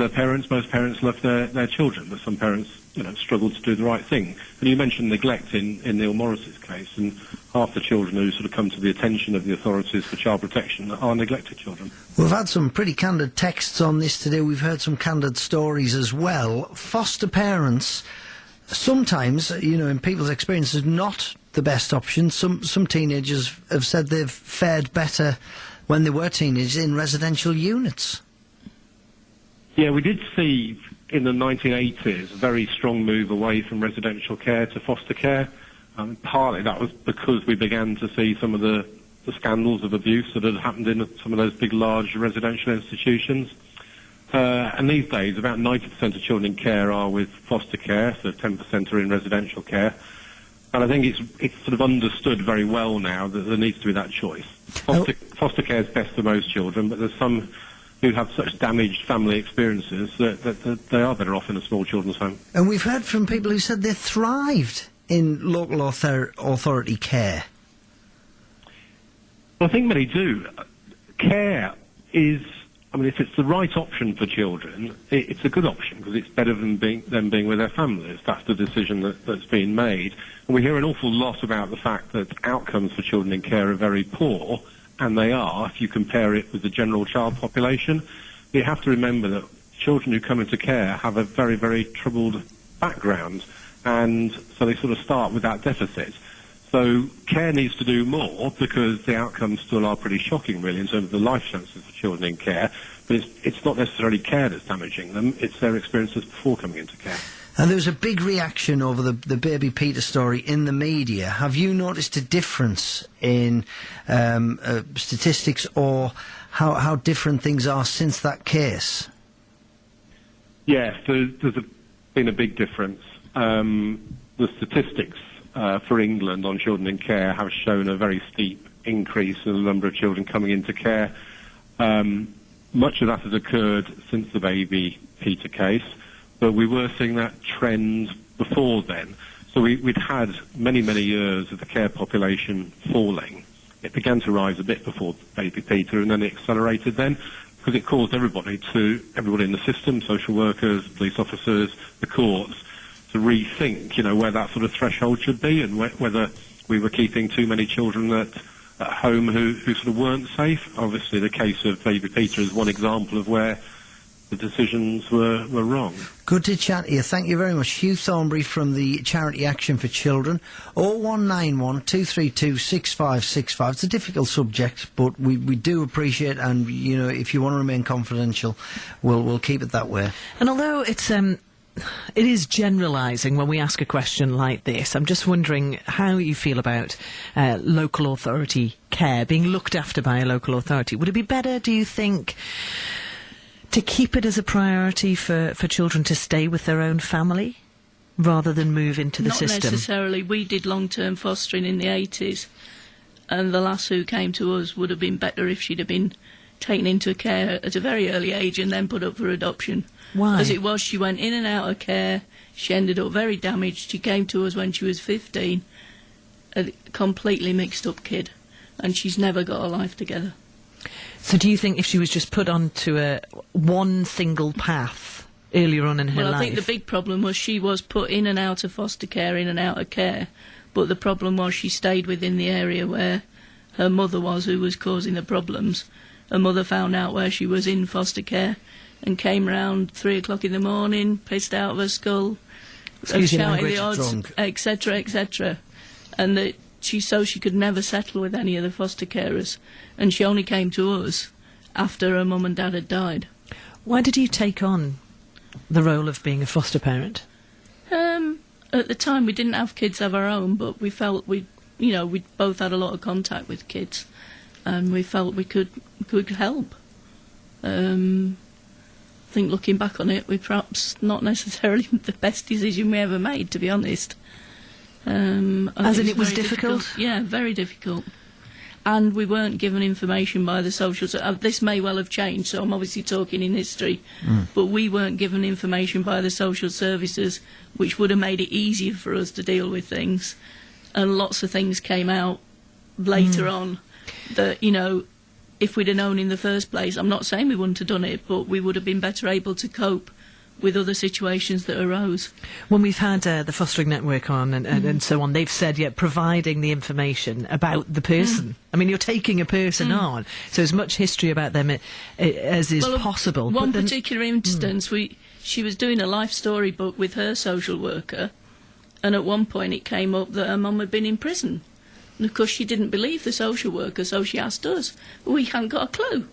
T: parents, most parents love their children, but some parents, you know, struggle to do the right thing. And you mentioned neglect in Neil Morris's case, and half the children who sort of come to the attention of the authorities for child protection are neglected children.
F: We've had some pretty candid texts on this today. We've heard some candid stories as well. Foster parents, sometimes, you know, in people's experience, is not the best option. Some teenagers have said they've fared better when they were teenagers in residential units.
T: Yeah, we did see in the 1980s a very strong move away from residential care to foster care. Partly that was because we began to see some of the scandals of abuse that had happened in some of those big, large residential institutions. And these days, about 90% of children in care are with foster care, so 10% are in residential care. And I think it's sort of understood very well now that there needs to be that choice. Foster care is best for most children, but there's some who have such damaged family experiences that they are better off in a small children's home.
F: And we've heard from people who said they thrived in local authority care.
T: Well, I think many do. Care is, I mean, if it's the right option for children, it's a good option because it's better than them being with their families. That's the decision that's been made. And we hear an awful lot about the fact that outcomes for children in care are very poor, and they are if you compare it with the general child population. You have to remember that children who come into care have a very, very troubled background, and so they sort of start with that deficit. So care needs to do more because the outcomes still are pretty shocking, really, in terms of the life chances for children in care. But it's not necessarily care that's damaging them, it's their experiences before coming into care.
F: And there was a big reaction over the baby Peter story in the media. Have you noticed a difference in statistics or how different things are since that case?
T: Yes, there's been a big difference. The statistics for England on children in care have shown a very steep increase in the number of children coming into care. Much of that has occurred since the baby Peter case, but we were seeing that trend before then. So we'd had many, many years of the care population falling. It began to rise a bit before baby Peter, and then it accelerated then, because it caused everybody in the system, social workers, police officers, the courts, to rethink, where that sort of threshold should be and whether we were keeping too many children at home who sort of weren't safe. Obviously, the case of baby Peter is one example of where the decisions were wrong.
F: Good to chat to you. Thank you very much. Hugh Thornbury from the Charity Action for Children. 0191 232 6565. It's a difficult subject, but we do appreciate, and, if you want to remain confidential, we'll keep it that way.
C: And although it is generalising when we ask a question like this, I'm just wondering how you feel about local authority care, being looked after by a local authority. Would it be better, do you think, to keep it as a priority for children to stay with their own family rather than move into the system?
J: Not necessarily. We did long-term fostering in the 80s, and the lass who came to us would have been better if she'd have been taken into care at a very early age and then put up for adoption.
C: Why?
J: As it was, she went in and out of care. She ended up very damaged. She came to us when she was 15, a completely mixed up kid, and she's never got a life together.
C: So do you think if she was just put onto one single path earlier on in her life?
J: Well, I think the big problem was she was put in and out of foster care, in and out of care, but the problem was she stayed within the area where her mother was, who was causing the problems. Her mother found out where she was in foster care and came round 3 o'clock in the morning, pissed out of her skull, shouting the odds, etc., etc. And she could never settle with any of the foster carers, and she only came to us after her mum and dad had died.
C: Why did you take on the role of being a foster parent?
J: At the time, we didn't have kids of our own, but we felt we both had a lot of contact with kids, and we felt we could help. I think looking back on it, we perhaps not necessarily the best decision we ever made, to be honest.
C: As in it was difficult?
J: Yeah, very difficult. And we weren't given information by the social... this may well have changed, so I'm obviously talking in history, but we weren't given information by the social services, which would have made it easier for us to deal with things. And lots of things came out later on that, if we'd have known in the first place, I'm not saying we wouldn't have done it, but we would have been better able to cope with other situations that arose.
C: When we've had the fostering network on and so on, they've said, providing the information about the person. I mean, you're taking a person on, so as much history about them as is possible.
J: One particular instance, she was doing a life story book with her social worker, and at one point it came up that her mum had been in prison. And of course she didn't believe the social worker, so she asked us. We hadn't got a clue.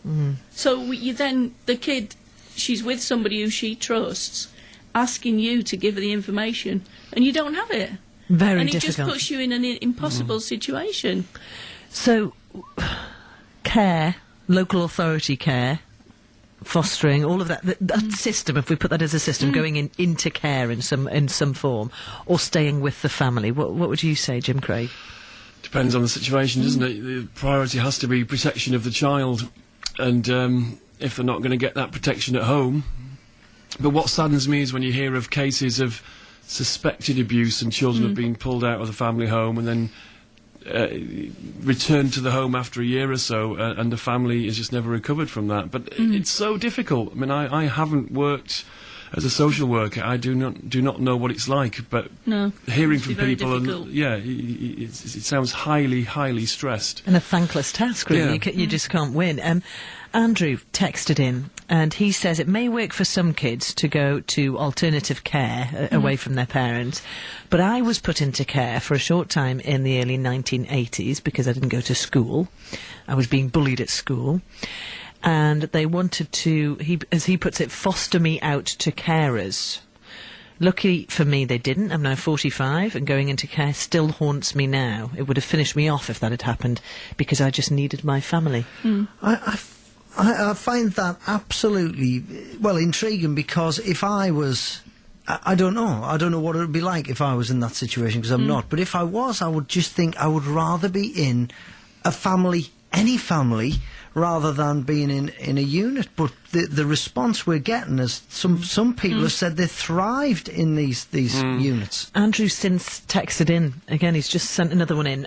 J: So the kid... she's with somebody who she trusts, asking you to give her the information, and you don't have it.
C: Very
J: and it
C: difficult.
J: just puts you in an impossible situation.
C: So, care, local authority care, fostering, all of that, that system, if we put that as a system, going into care in some form, or staying with the family, what would you say, Jim Craig?
I: Depends on the situation, doesn't it? The priority has to be protection of the child, and if they're not going to get that protection at home. But what saddens me is when you hear of cases of suspected abuse and children have been pulled out of the family home and then returned to the home after a year or so, and the family is just never recovered from that. But it's so difficult. I mean, I haven't worked as a social worker. I do not know what it's like. But hearing from people, it sounds highly stressed
C: And a thankless task, really. You just can't win. Andrew texted in, and he says it may work for some kids to go to alternative care away from their parents, but I was put into care for a short time in the early 1980s because I didn't go to school. I was being bullied at school, and they wanted to, as he puts it, foster me out to carers. Lucky for me, they didn't. I'm now 45, and going into care still haunts me now. It would have finished me off if that had happened, because I just needed my family.
F: I find that absolutely, well, intriguing, because if I was, I don't know what it would be like if I was in that situation, because I'm not, but if I was, I would just think I would rather be in a family, any family, rather than being in a unit. But the response we're getting is some people have said they thrived in these units.
C: Andrew since texted in. Again, he's just sent another one in.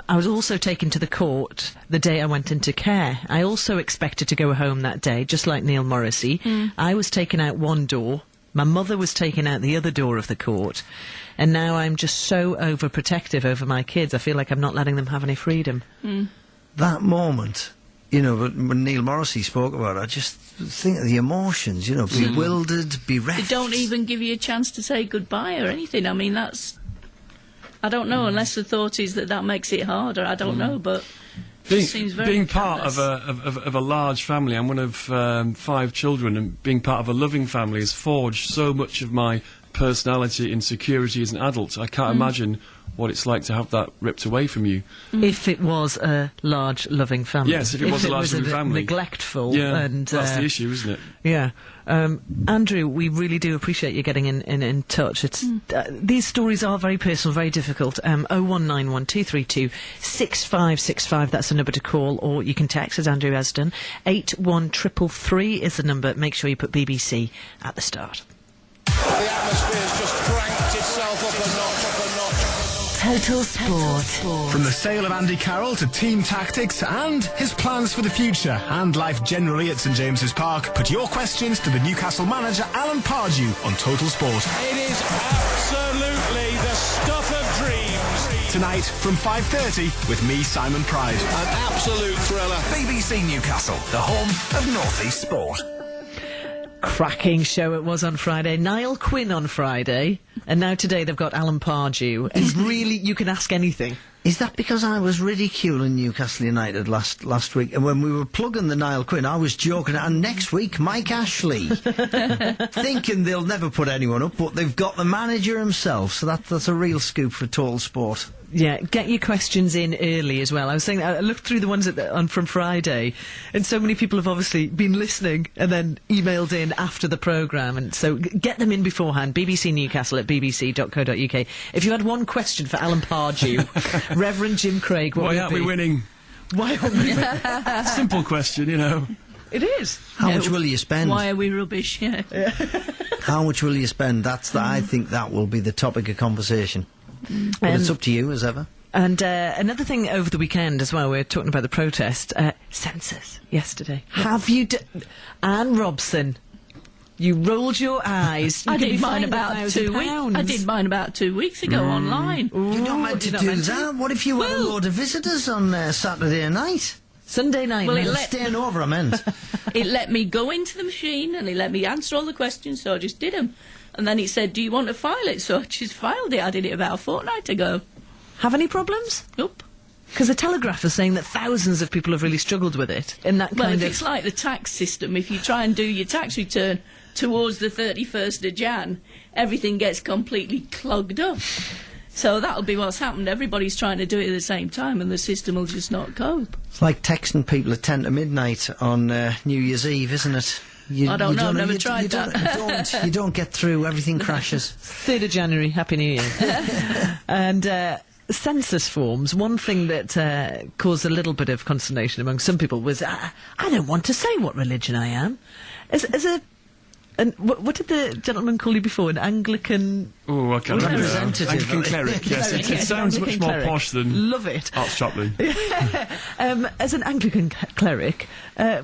C: I was also taken to the court the day I went into care. I also expected to go home that day, just like Neil Morrissey. I was taken out one door. My mother was taken out the other door of the court. And now I'm just so overprotective over my kids. I feel like I'm not letting them have any freedom.
F: That moment, you know, when Neil Morrissey spoke about it, I just think of the emotions, you know, bewildered, bereft.
J: They don't even give you a chance to say goodbye or anything. I mean, I don't know, unless the thought is that makes it harder. I don't know, but it seems very
I: being part of a large family. I'm one of 5 children, and being part of a loving family has forged so much of my personality and security as an adult. I can't imagine what it's like to have that ripped away from you.
C: If it was a large, loving family.
I: Yes, if it was a large, loving family.
C: Neglectful.
I: Yeah,
C: and,
I: that's the issue, isn't it?
C: Yeah. Andrew, we really do appreciate you getting in touch. It's these stories are very personal, very difficult. 0191 232 6565, that's the number to call, or you can text, as Andrew has done. 81333 is the number. Make sure you put BBC at the start.
R: The atmosphere's just cranked itself up a notch.
H: Total Sport.
U: From the sale of Andy Carroll to team tactics and his plans for the future and life generally at St James's Park, put your questions to the Newcastle manager Alan Pardew on Total Sport.
R: It is absolutely the stuff of dreams.
U: Tonight from 5:30 with me, Simon Pride.
R: An absolute thriller.
U: BBC Newcastle, the home of North East Sport.
C: Cracking show it was on Friday. Niall Quinn on Friday, and now today they've got Alan Pardew. And really, you can ask anything.
F: Is that because I was ridiculing Newcastle United last week, and when we were plugging the Niall Quinn, I was joking, and next week Mike Ashley, thinking they'll never put anyone up, but they've got the manager himself, so that's a real scoop for Total Sport.
C: Yeah, get your questions in early as well. I was saying, I looked through the ones from Friday, and so many people have obviously been listening and then emailed in after the programme, and so get them in beforehand. BBC Newcastle at bbc.co.uk. If you had one question for Alan Pardew, Reverend Jim Craig, what would it be?
I: Why aren't we winning?
C: Why aren't we winning?
I: Simple question, you know.
C: It is.
F: How much will you spend?
J: Why are we rubbish? Yeah.
F: How much will you spend? I think that will be the topic of conversation. But it's up to you, as ever.
C: And another thing over the weekend as well, we were talking about the protest, census yesterday. Have you... Anne Robson, you rolled your eyes.
J: I did mine about 2 weeks. I did mine about 2 weeks ago online.
F: You're not meant to do that. What if you had a load of visitors on Saturday night?
C: Sunday night.
J: Well,
F: staying over, I meant.
J: It let me go into the machine and it let me answer all the questions, so I just did them. And then it said, do you want to file it? So I just filed it. I did it about a fortnight ago.
C: Have any problems?
J: Nope.
C: Because the Telegraph is saying that thousands of people have really struggled with it.
J: Well, if it's like the tax system, if you try and do your tax return towards the 31st of Jan, everything gets completely clogged up. So that'll be what's happened. Everybody's trying to do it at the same time, and the system will just not cope.
F: It's like texting people at 10 to midnight on New Year's Eve, isn't it?
J: I don't know, I've never tried that.
F: You don't get through, everything crashes.
C: 3rd of January, Happy New Year. And census forms, one thing that caused a little bit of consternation among some people was, I don't want to say what religion I am. And what did the gentleman call you before? An Anglican...
I: Oh, I can't remember. Anglican cleric, yes. It sounds
C: Anglican
I: much more
C: cleric.
I: posh than
C: Love it.
I: Arts Chaplain.
C: As an Anglican cleric,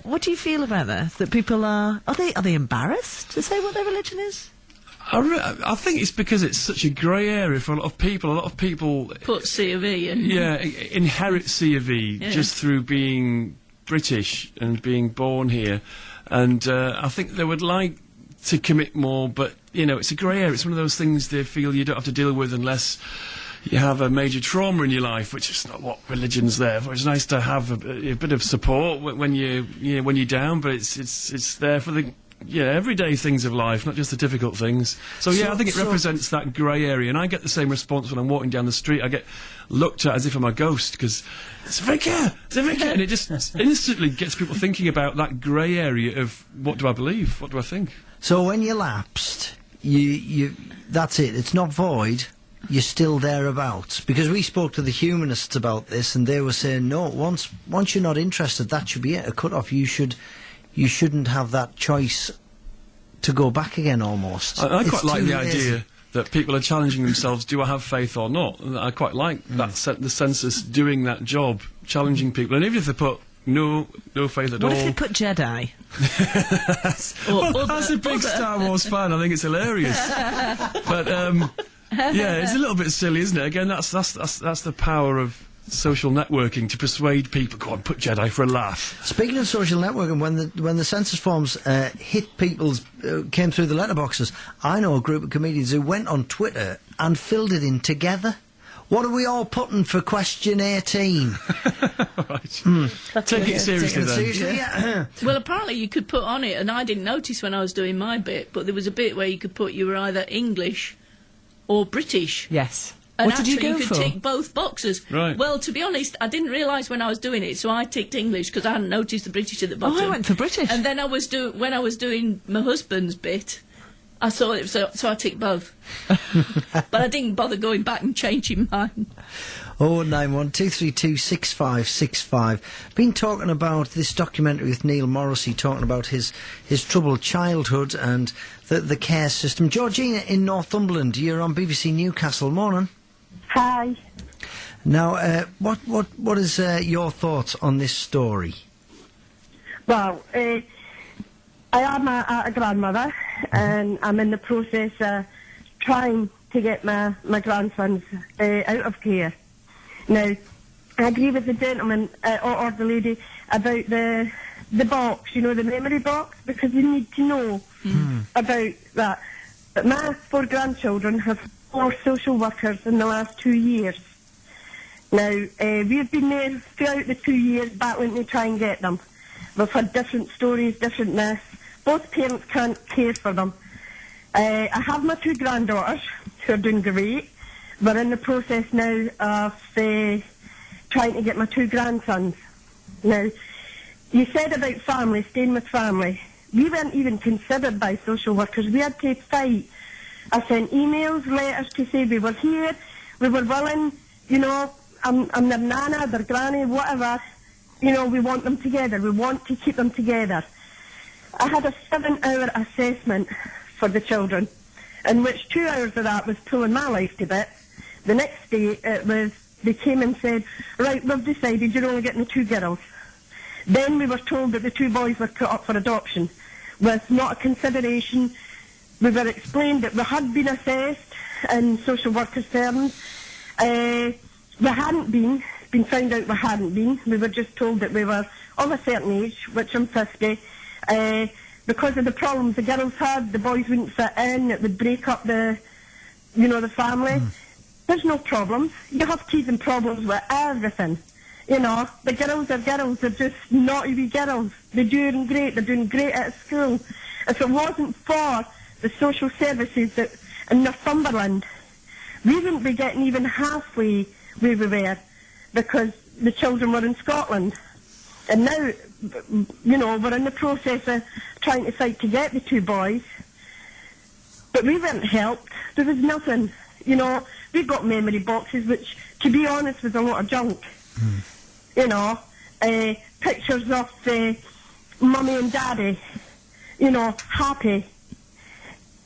C: what do you feel about that? That people are they embarrassed to say what their religion is?
I: I think it's because it's such a grey area for a lot of people. A lot of people...
J: Put C of E and...
I: Yeah, inherit C of E just through being British and being born here. And I think they would like to commit more, but, you know, it's a grey area. It's one of those things they feel you don't have to deal with unless you have a major trauma in your life, which is not what religion's there for. It's nice to have a bit of support when you're down, but it's there for the everyday things of life, not just the difficult things. So I think it represents that grey area, and I get the same response when I'm walking down the street. I get looked at as if I'm a ghost, because it's a vicar, and it just instantly gets people thinking about that grey area of what do I believe, what do I think.
F: So when you lapsed, you that's it. It's not void. You're still thereabouts. Because we spoke to the humanists about this, and they were saying, no, once you're not interested, that should be it. A cut-off. You shouldn't have that choice to go back again. Almost.
I: I quite like the idea that people are challenging themselves. Do I have faith or not? And I quite like that. The census doing that job, challenging people, and even if they put no faith at all.
C: What if they put Jedi?
I: As a big Star Wars fan, I think it's hilarious. But it's a little bit silly, isn't it? Again, that's the power of social networking, to persuade people. Go on, put Jedi for a laugh.
F: Speaking of social networking, when the census forms hit people's came through the letterboxes, I know a group of comedians who went on Twitter and filled it in together. What are we all putting for question 18?
I: Right. Take it seriously then.
F: Yeah.
J: Well, apparently you could put on it, and I didn't notice when I was doing my bit, but there was a bit where you could put you were either English or British.
C: Yes.
J: And
C: what did you go
J: could
C: for?
J: tick both boxes.
I: Right.
J: Well, to be honest, I didn't realise when I was doing it, so I ticked English because I hadn't noticed the British at the bottom.
C: Oh, I went for British.
J: And then when I was doing my husband's bit, I saw it, so I ticked both. But I didn't bother going back and changing mine.
F: 091 232 6565. Been talking about this documentary with Neil Morrissey, talking about his troubled childhood and the care system. Georgina in Northumberland, you're on BBC Newcastle. Morning.
B: Hi.
F: Now, what is your thoughts on this story?
B: Well, I am a grandmother, and I'm in the process of trying to get my grandsons out of care. Now, I agree with the gentleman or the lady about the box, the memory box, because we need to know about that. But my 4 grandchildren have 4 social workers in the last 2 years. Now, we've been there throughout the 2 years battling to try and get them. We've had different stories, different this. Both parents can't care for them. I have my 2 granddaughters who are doing great. We're in the process now of trying to get my 2 grandsons. Now, you said about family, staying with family. We weren't even considered by social workers. We had to fight. I sent emails, letters to say we were here, we were willing, I'm their nana, their granny, whatever. We want them together. We want to keep them together. I had a 7-hour assessment for the children, in which 2 hours of that was pulling my life to bits. The next day, they came and said, right, we've decided you're only getting the 2 girls. Then we were told that the 2 boys were put up for adoption, with not a consideration. We were explained that we had been assessed in social workers' terms. We hadn't been. It's been found out we hadn't been. We were just told that we were of a certain age, which I'm 50. Because of the problems the girls had, the boys wouldn't fit in. It would break up the family. There's no problems. You have teething problems with everything. The girls are girls. They're just naughty wee girls. They're doing great. They're doing great at school. If it wasn't for the social services in Northumberland, we wouldn't be getting even halfway where we were because the children were in Scotland. And now, you know, we're in the process of trying to fight to get the 2 boys. But we weren't helped. There was nothing. You know, we got memory boxes, which, to be honest, was a lot of junk. You know, pictures of mummy and daddy, you know, happy.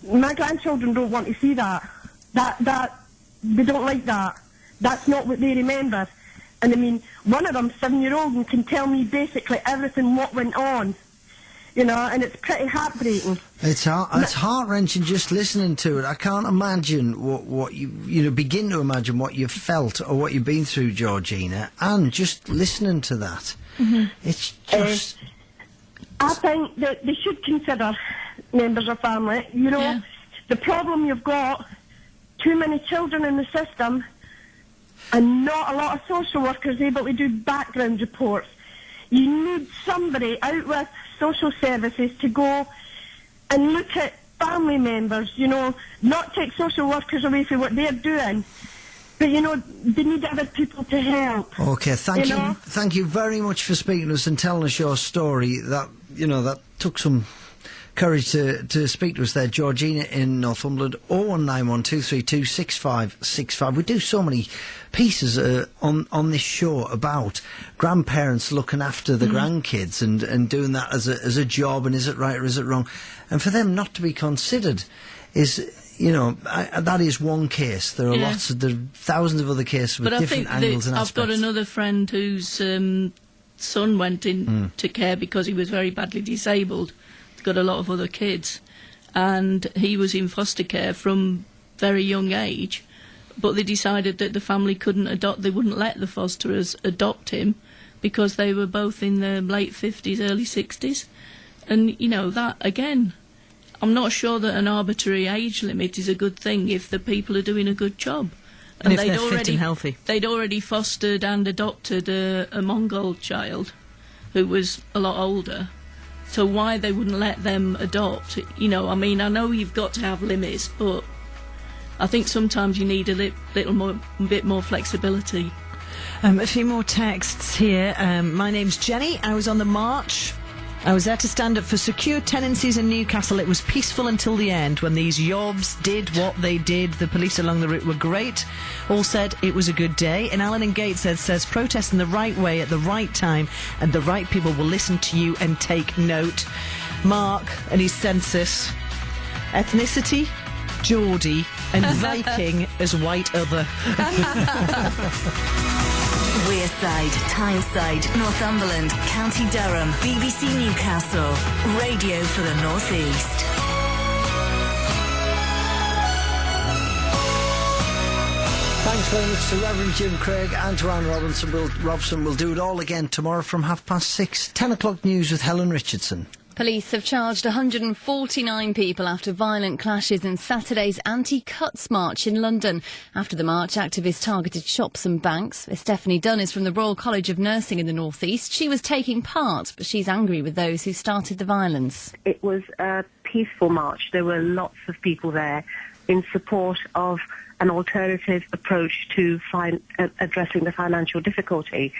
B: My grandchildren don't want to see that. They don't like that. That's not what they remember. And I mean, one of them, 7-year-old, and can tell me basically everything what went on. You know, and it's pretty heartbreaking.
F: It's heart-wrenching just listening to it. I can't imagine what you know, begin to imagine what you've felt or what you've been through, Georgina, and just listening to that. It's just...
B: I think that they should consider members of family. You know, the problem you've got, too many children in the system and not a lot of social workers able to do background reports. You need somebody out with social services to go and look at family members, you know, not take social workers away from what they're doing, but, you know, they need other people to help.
F: Okay, thank you very much for speaking to us and telling us your story. That, you know, that took some courage to speak to us there. Georgina in Northumberland, 0191 232 6565. We do so many pieces on this show about grandparents looking after the grandkids and doing that as a job, and is it right or is it wrong? And for them not to be considered is... You know, that is one case. There are thousands of other cases with different angles and aspects.
J: I've got another friend whose son went into care because he was very badly disabled. He's got a lot of other kids. And he was in foster care from very young age. But they decided that the family couldn't adopt, they wouldn't let the fosterers adopt him because they were both in their late 50s, early 60s. And, you know, that, again... I'm not sure that an arbitrary age limit is a good thing if the people are doing a good job.
C: And if they're fit and healthy.
J: They'd already fostered and adopted a Mongol child who was a lot older. So why they wouldn't let them adopt? You know, I mean, I know you've got to have limits, but I think sometimes you need a bit more flexibility.
C: A few more texts here. My name's Jenny. I was on the march. I was there to stand up for secure tenancies in Newcastle. It was peaceful until the end when these yobs did what they did. The police along the route were great. All said it was a good day. And Alan in Gateshead says protest in the right way at the right time and the right people will listen to you and take note. Mark and his census. Ethnicity, Geordie and Viking as white other.
H: Wearside, Tyneside, Northumberland, County Durham, BBC Newcastle, radio for the North East.
F: Thanks very much to Reverend Jim Craig and to Anne Robson. We'll do it all again tomorrow from 6:30. 10 o'clock news with Helen Richardson.
A: Police have charged 149 people after violent clashes in Saturday's anti-cuts march in London. After the march, activists targeted shops and banks. Stephanie Dunn is from the Royal College of Nursing in the North East. She was taking part, but she's angry with those who started the violence.
E: It was a peaceful march. There were lots of people there in support of an alternative approach to addressing the financial difficulty.